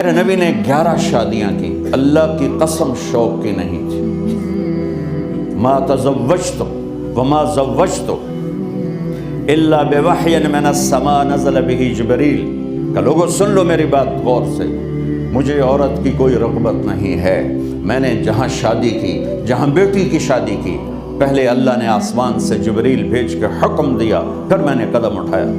میرے نبی نے 11 شادیاں کی، اللہ کی قسم شوق کی نہیں تھی۔ ما تزوجت وما زوجت الا بوحی من السماء نزل به جبریل کہ لوگوں سن لو میری بات غور سے، مجھے عورت کی کوئی رغبت نہیں ہے۔ میں نے جہاں شادی کی، جہاں بیٹی کی شادی کی، پہلے اللہ نے آسمان سے جبریل بھیج کے حکم دیا، پھر میں نے قدم اٹھایا۔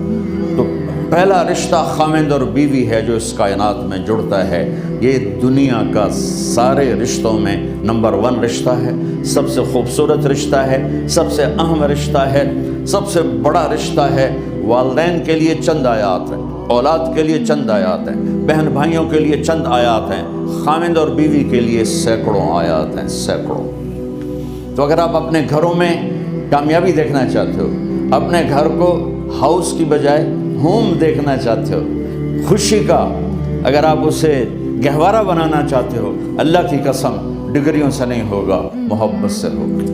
تو پہلا رشتہ خاوند اور بیوی ہے جو اس کائنات میں جڑتا ہے۔ یہ دنیا کا سارے رشتوں میں نمبر 1 رشتہ ہے، سب سے خوبصورت رشتہ ہے، سب سے اہم رشتہ ہے، سب سے بڑا رشتہ ہے۔ والدین کے لیے چند آیات ہیں، اولاد کے لیے چند آیات ہیں، بہن بھائیوں کے لیے چند آیات ہیں، خاوند اور بیوی کے لیے سینکڑوں آیات ہیں، سینکڑوں۔ تو اگر آپ اپنے گھروں میں کامیابی دیکھنا چاہتے ہو، اپنے گھر کو ہاؤس کی بجائے ہوم دیکھنا چاہتے ہو، خوشی کا اگر آپ اسے گہوارہ بنانا چاہتے ہو، اللہ کی قسم ڈگریوں سے نہیں ہوگا، محبت سے ہوگا۔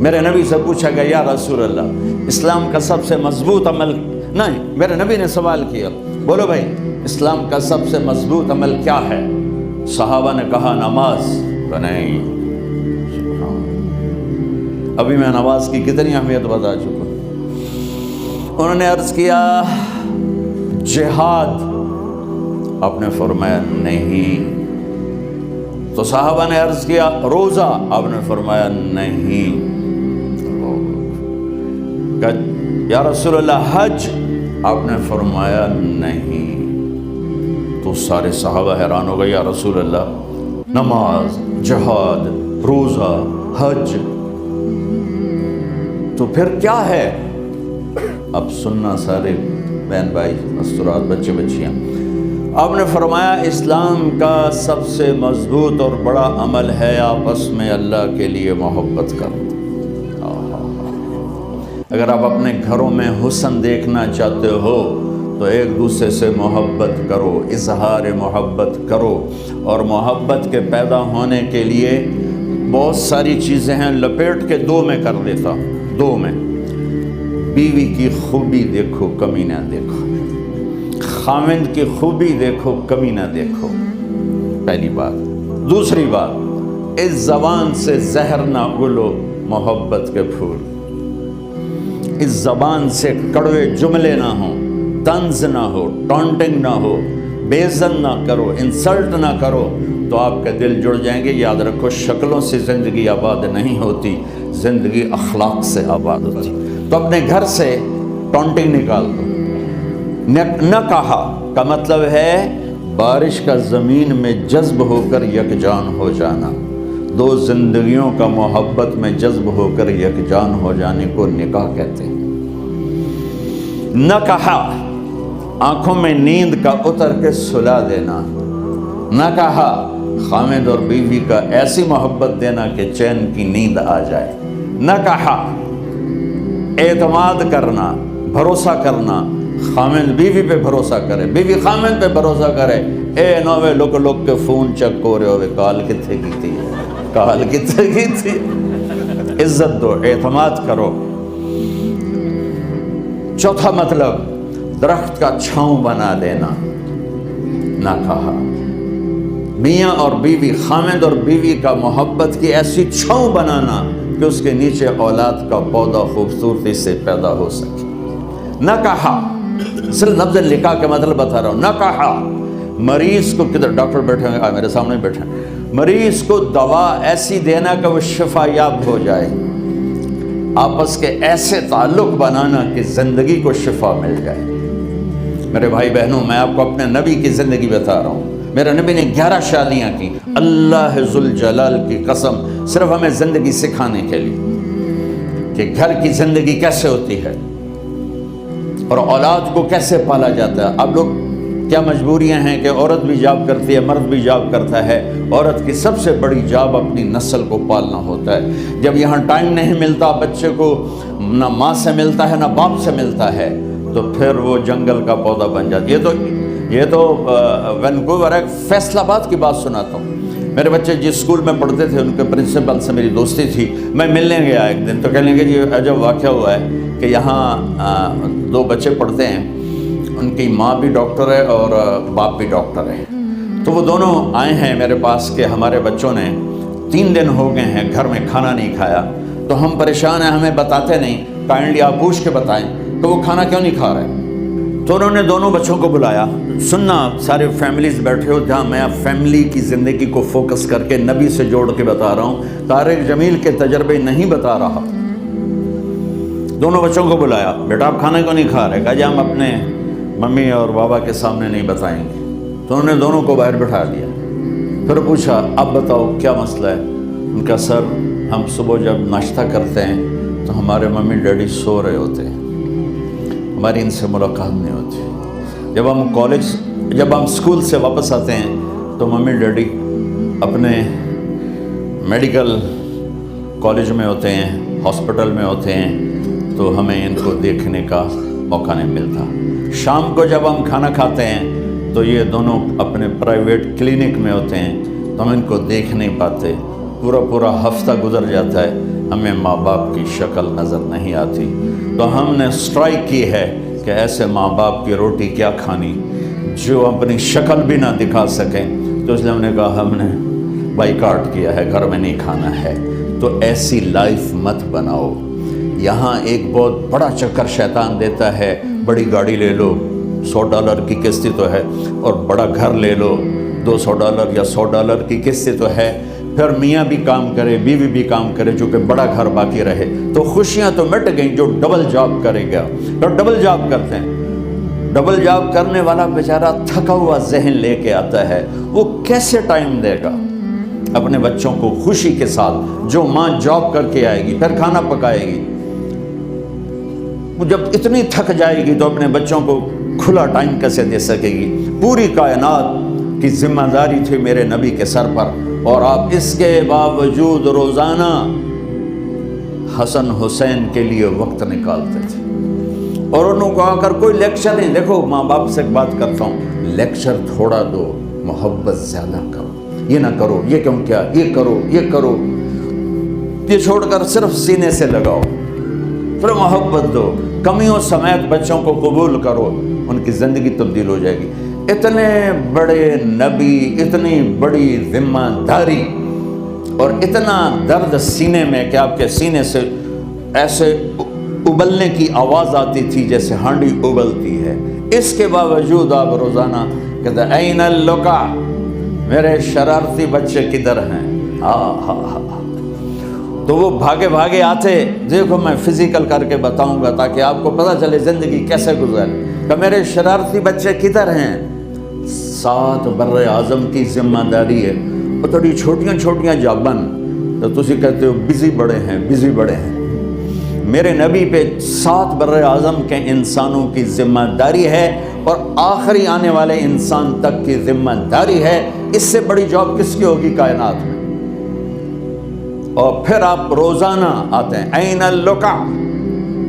میرے نبی سے پوچھا گیا یا رسول اللہ اسلام کا سب سے مضبوط عمل، نہیں، میرے نبی نے سوال کیا، بولو بھائی اسلام کا سب سے مضبوط عمل کیا ہے؟ صحابہ نے کہا نماز۔ نہیں، ابھی میں نماز کی کتنی اہمیت بتا چکا۔ انہوں نے عرض کیا جہاد، آپ نے فرمایا نہیں۔ تو صحابہ نے عرض کیا روزہ، آپ نے فرمایا نہیں۔ کہ یا رسول اللہ حج، آپ نے فرمایا نہیں۔ تو سارے صحابہ حیران ہو گئے، یا رسول اللہ نماز، جہاد، روزہ، حج، تو پھر کیا ہے؟ اب سننا سارے بہن بھائی، مستورات، بچے بچیاں، آپ نے فرمایا اسلام کا سب سے مضبوط اور بڑا عمل ہے آپس میں اللہ کے لیے محبت کرنا۔ اگر آپ اپنے گھروں میں حسن دیکھنا چاہتے ہو تو ایک دوسرے سے محبت کرو، اظہار محبت کرو، اور محبت کے پیدا ہونے کے لیے بہت ساری چیزیں ہیں، لپیٹ کے 2 میں کر دیتا ہوں، 2 میں۔ بیوی کی خوبی دیکھو، کمی نہ دیکھو، خاوند کی خوبی دیکھو، کمی نہ دیکھو، پہلی بات۔ دوسری بات، اس زبان سے زہر نہ اگلو محبت کے پھول، اس زبان سے کڑوے جملے نہ ہوں، طنز نہ ہو، ٹانٹنگ نہ ہو، بے عزت نہ کرو، انسلٹ نہ کرو، تو آپ کے دل جڑ جائیں گے۔ یاد رکھو شکلوں سے زندگی آباد نہیں ہوتی، زندگی اخلاق سے آباد ہوتی۔ تو اپنے گھر سے ٹانٹنگ نکال دو۔ نہ کہا کا مطلب ہے بارش کا زمین میں جذب ہو کر یکجان ہو جانا۔ 2 زندگیوں کا محبت میں جذب ہو کر یکجان ہو جانے کو نکاح کہتے ہیں۔ نہ کہا آنکھوں میں نیند کا اتر کے سلا دینا۔ نہ کہا خاوند اور بیوی کا ایسی محبت دینا کہ چین کی نیند آ جائے۔ نہ کہا اعتماد کرنا، بھروسہ کرنا، خاوند بیوی پہ بھروسہ کرے، بیوی خاوند پہ بھروسہ کرے۔ اے نوے لوگ کے فون چیک ہو رہے ہوئے، کال کتنے کی تھی، کال کتنے کی تھی۔ عزت دو، اعتماد کرو۔ چوتھا مطلب درخت کا چھاؤں بنا دینا۔ نہ کہا میاں اور بیوی، خاوند اور بیوی کا محبت کی ایسی چھاؤں بنانا کہ اس کے نیچے اولاد کا پودا خوبصورتی سے پیدا ہو سکے۔ نہ کہا، صرف لفظ لکھا کے مطلب بتا رہا ہوں۔ نہ کہا مریض کو، کدھر ڈاکٹر بیٹھے ہیں، میرے سامنے بیٹھے ہیں، مریض کو دوا ایسی دینا کہ وہ شفا یاب ہو جائے، آپس کے ایسے تعلق بنانا کہ زندگی کو شفا مل جائے۔ میرے بھائی بہنوں، میں آپ کو اپنے نبی کی زندگی بتا رہا ہوں۔ میرے نبی نے 11 شادیاں کی، اللہ ذوالجلال کی قسم، صرف ہمیں زندگی سکھانے کے لیے کہ گھر کی زندگی کیسے ہوتی ہے اور اولاد کو کیسے پالا جاتا ہے۔ اب لوگ کیا مجبوریاں ہیں کہ عورت بھی جاب کرتی ہے، مرد بھی جاب کرتا ہے۔ عورت کی سب سے بڑی جاب اپنی نسل کو پالنا ہوتا ہے۔ جب یہاں ٹائم نہیں ملتا بچے کو، نہ ماں سے ملتا ہے نہ باپ سے ملتا ہے، تو پھر وہ جنگل کا پودا بن جاتی ہے۔ یہ تو وینکوور ہے، فیصل آباد کی بات سناتا ہوں۔ میرے بچے جس اسکول میں پڑھتے تھے ان کے پرنسپل سے میری دوستی تھی، میں ملنے گیا ایک دن، تو کہنے لگے جی عجب واقعہ ہوا ہے کہ یہاں 2 بچے پڑھتے ہیں، ان کی ماں بھی ڈاکٹر ہے اور باپ بھی ڈاکٹر ہے، تو وہ دونوں آئے ہیں میرے پاس کہ ہمارے بچوں نے 3 دن ہو گئے ہیں گھر میں کھانا نہیں کھایا، تو ہم پریشان ہیں، ہمیں بتاتے نہیں، کائنڈلی آپ پوچھ کے بتائیں کہ وہ کھانا کیوں نہیں کھا رہے۔ تو انہوں نے دونوں بچوں کو بلایا، سننا سارے فیملیز بیٹھے ہو جہاں میں اب فیملی کی زندگی کو فوکس کر کے نبی سے جوڑ کے بتا رہا ہوں، طارق جمیل کے تجربے نہیں بتا رہا۔ دونوں بچوں کو بلایا، بیٹا آپ کھانا کیوں نہیں کھا رہے؟ کہا جی ہم اپنے ممی اور بابا کے سامنے نہیں بتائیں گے۔ تو انہوں نے دونوں کو باہر بٹھا دیا، پھر پوچھا اب بتاؤ کیا مسئلہ ہے؟ ان کا سر ہم صبح جب ناشتہ کرتے ہیں تو ہمارے ممی ڈیڈی سو رہے ہوتے ہیں، ہماری ان سے ملاقات نہیں ہوتی۔ جب ہم اسکول سے واپس آتے ہیں تو ممی ڈیڈی اپنے میڈیکل کالج میں ہوتے ہیں، ہاسپٹل میں ہوتے ہیں، تو ہمیں ان کو دیکھنے کا موقع نہیں ملتا۔ شام کو جب ہم کھانا کھاتے ہیں تو یہ دونوں اپنے پرائیویٹ کلینک میں ہوتے ہیں، تو ہم ان کو دیکھ نہیں پاتے۔ پورا ہفتہ گزر جاتا ہے، ہمیں ماں باپ کی شکل نظر نہیں آتی۔ تو ہم نے اسٹرائک کی ہے کہ ایسے ماں باپ کی روٹی کیا کھانی جو اپنی شکل بھی نہ دکھا سکیں، تو اس لیے ہم نے کہا ہم نے بائیکاٹ کیا ہے، گھر میں نہیں کھانا ہے۔ تو ایسی لائف مت بناؤ۔ یہاں ایک بہت بڑا چکر شیطان دیتا ہے، بڑی گاڑی لے لو، $100 کی قسط تو ہے، اور بڑا گھر لے لو، $200 یا $100 کی قسط تو ہے، پھر میاں بھی کام کرے، بیوی بھی کام کرے، چونکہ بڑا گھر باقی رہے، تو خوشیاں تو مٹ گئیں۔ جو ڈبل جاب کرے گا، تو ڈبل جاب کرتے ہیں، ڈبل جاب کرنے والا بیچارہ تھکا ہوا ذہن لے کے آتا ہے، وہ کیسے ٹائم دے گا اپنے بچوں کو خوشی کے ساتھ؟ جو ماں جاب کر کے آئے گی پھر کھانا پکائے گی، وہ جب اتنی تھک جائے گی تو اپنے بچوں کو کھلا ٹائم کیسے دے سکے گی؟ پوری کائنات کی ذمہ داری تھی میرے نبی کے سر پر، اور آپ اس کے باوجود روزانہ حسن حسین کے لیے وقت نکالتے تھے۔ اور انہوں کو آ کر کوئی لیکچر نہیں، دیکھو ماں باپ سے ایک بات کرتا ہوں، لیکچر تھوڑا دو، محبت زیادہ کرو، یہ نہ کرو، یہ کیوں کیا، یہ کرو، یہ کرو، یہ چھوڑ کر صرف سینے سے لگاؤ، پھر محبت دو، کمیوں سمیت بچوں کو قبول کرو، ان کی زندگی تبدیل ہو جائے گی۔ اتنے بڑے نبی، اتنی بڑی ذمہ داری، اور اتنا درد سینے میں کہ آپ کے سینے سے ایسے ابلنے کی آواز آتی تھی جیسے ہانڈی ابلتی ہے، اس کے باوجود آپ روزانہ کہتے ہیں این اللقا، میرے شرارتی بچے کدھر ہیں؟ تو وہ بھاگے بھاگے آتے، دیکھو میں فزیکل کر کے بتاؤں گا تاکہ آپ کو پتہ چلے زندگی کیسے گزرے، کہ میرے شرارتی بچے کدھر ہیں؟ 7 بر اعظم کی ذمہ داری ہے، اور تھوڑی چھوٹیاں جابن، تو تسی کہتے ہو بزی بڑے ہیں، میرے نبی پہ 7 بر اعظم کے انسانوں کی ذمہ داری ہے، اور آخری آنے والے انسان تک کی ذمہ داری ہے۔ اس سے بڑی جاب کس کی ہوگی کائنات میں؟ اور پھر آپ روزانہ آتے ہیں این اللقا،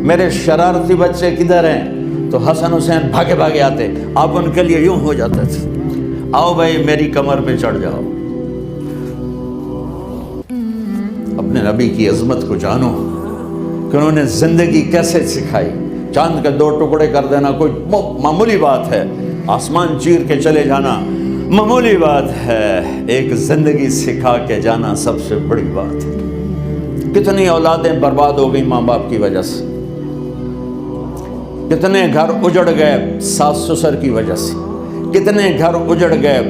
میرے شرارتی بچے کدھر ہیں؟ تو حسن حسین بھاگے بھاگے آتے، آپ ان کے لیے یوں ہو جاتے تھے، آؤ بھائی میری کمر پہ چڑھ جاؤ۔ اپنے نبی کی عظمت کو جانو کہ انہوں نے زندگی کیسے سکھائی۔ چاند کے 2 ٹکڑے کر دینا کوئی معمولی بات ہے، آسمان چیر کے چلے جانا معمولی بات ہے، ایک زندگی سکھا کے جانا سب سے بڑی بات ہے۔ کتنی اولادیں برباد ہو گئی ماں باپ کی وجہ سے، کتنے گھر اجڑ گئے ساس سسر کی وجہ سے، کتنے گھر اجڑ گئے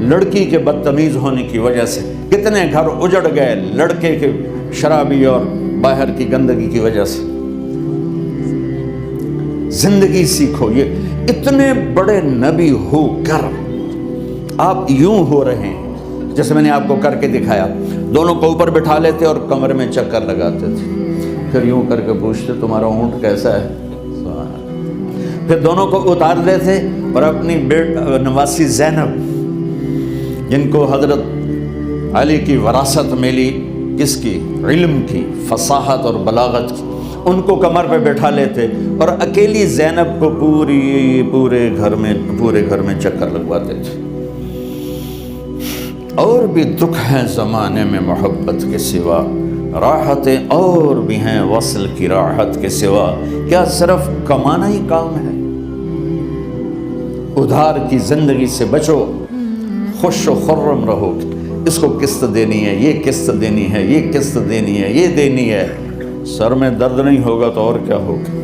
لڑکی کے بدتمیز ہونے کی وجہ سے، کتنے گھر اجڑ گئے لڑکے کے شرابی اور باہر کی گندگی کی وجہ سے۔ زندگی سیکھو، یہ اتنے بڑے نبی ہو کر آپ یوں ہو رہے ہیں جیسے میں نے آپ کو کر کے دکھایا۔ دونوں کو اوپر بٹھا لیتے اور کمر میں چکر لگاتے تھے، پھر یوں کر کے پوچھتے تمہارا اونٹ کیسا ہے، پھر دونوں کو اتار دیتے اور اپنی نواسی زینب جن کو حضرت علی کی وراثت ملی، کس کی؟ علم کی، فصاحت اور بلاغت کی، ان کو کمر پہ بٹھا لیتے اور اکیلی زینب کو پورے گھر میں چکر لگواتے تھے۔ اور بھی دکھ ہیں زمانے میں محبت کے سوا، راحتیں اور بھی ہیں وصل کی راحت کے سوا، کیا صرف کمانا ہی کام ہے؟ ادھار کی زندگی سے بچو، خوش و خرم رہو گے، اس کو قسط دینی ہے، یہ قسط دینی ہے، یہ قسط دینی ہے، یہ دینی ہے، سر میں درد نہیں ہوگا تو اور کیا ہوگا۔